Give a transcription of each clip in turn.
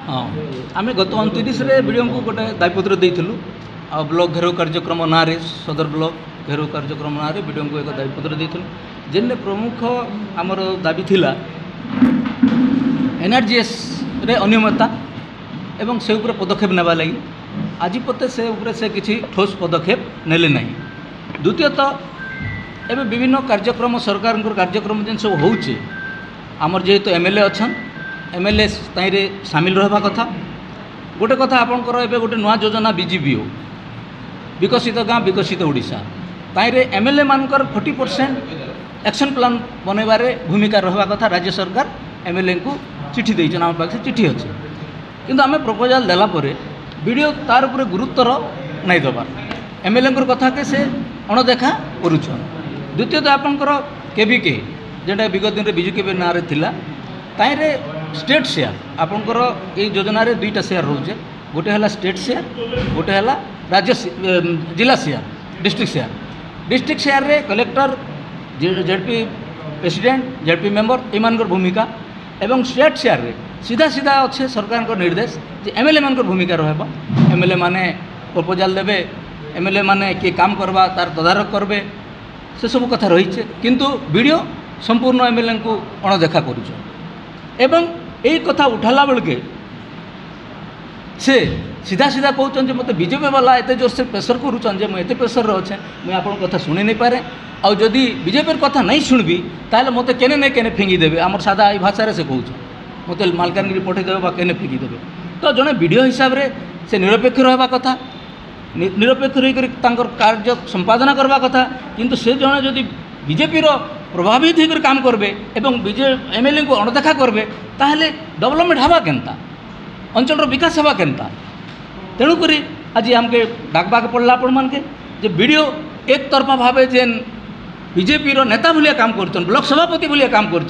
हाँ आम गत 29 वीडियो को गोटे दायपत्र देलु आ ब्लॉक घेराव कार्यक्रम ना सदर ब्लॉक घेराव कार्यक्रम ना वीडियो को एक दायपत्र देलु जेने प्रमुख आमर दाबी थिला एनआरजीएस रे अनियमितता एवं से उपरे पदक्षेप नेबा लगी आज पते से किसी ठोस पदक्षेप नेले नहीं। द्वितीयतः एवं विभिन्न कार्यक्रम सरकार कार्यक्रम जिन सब होचे आमर जेहेतु एमएलए अच्छा एमएलए ताईरे सामिल रहा कथा गोटे कथा आपंकर एवं गोटे नया योजना बीजीपीओ विकसित गाँ विकसित ओडिशा ताईरे एमएलए मानकर 40% एक्शन प्लान बनैबारे भूमिका रहा कथा राज्य सरकार एमएलए को चिठी देइछन आम पाखे चिठी अच्छे किंतु आम प्रपोजाल देला परे वीडियो तार उपरे गुरुत्वर नहीं दबार एमएलए कथा के से अणदेखा करुछन। द्वितीयतः आपंकर केविके जेटा विगत दिन विजु केबी ना रे थिला ताईरे स्टेट शेयर आपंकर ये योजना रे दुईटा शेयर रोचे गोटे है स्टेट शेयर गोटे है राज्य जिला शेयर डिस्ट्रिक्ट शेयर रे collector ZP president ZP member एमान भूमिका एवं स्टेट शेयर रे सीधा सीधा अच्छे सरकार को निर्देश जे एमएलए मान भूमिका रहा एमएलए माने प्रपोजाल देवे एमएलए माने किए काम करवा तार तदारक करबे से सब कथा रही किंतु वीडियो संपूर्ण एमएलए को अणदेखा करुछ एवं यही कथा उठाला बेल के से सीधा सीधा कहते मत बीजेपी वाला एत जोर से प्रेसर करुँचे मुझे प्रेसर अच्छे मुझे आप कथा शुणी नहीं पारे आउ जदि बीजेपी कथा नहीं शुणबी ताले मत केने नहीं केने फिंगिदेवे आम सादा ये भाषा से कहूँ मत मालकानगिरी पठेदेवे केने फिंगिदेवे तो जड़े वीडियो हिसाब से निरपेक्ष रहा कथा निरपेक्ष होकर कार्य संपादना करवा कथा किंतु से जड़े जदि बीजेपी प्रभावित होकर काम करबे एवं एमएलए को अणदेखा करबे ताहले डेवलपमेंट हवा केनता अंचल विकास हवा केनता तेणुक आज आमके डाकबाक पड़ला आपण मान के जे वीडियो एक तरफा भावे जेन बीजेपी नेता भलिया काम कर ब्लॉक सभापति भलिया काम कर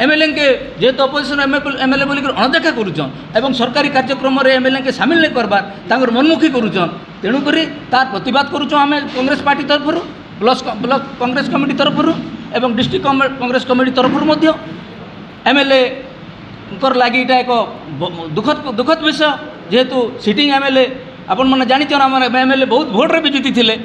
एमएलए के जेहेतु अपोजिशन एमएलए बोलिक अणदेखा करुन सरकारी कार्यक्रम एमएलए के सामिल नहीं करबार मनमुखी करुन तेणुक तार प्रतिवाद करुँ आम कांग्रेस पार्टी तरफ ब्लॉक कांग्रेस कमिटी तरफ एवं डिस्ट्रिक्ट कांग्रेस कमिटी तरफ एमएलए लगी इटा एक दुखद विषय जेहेतु सिटिंग एमएलए आपण मैंने जानी एमएलए बहुत भोट्रे भी जीति थे।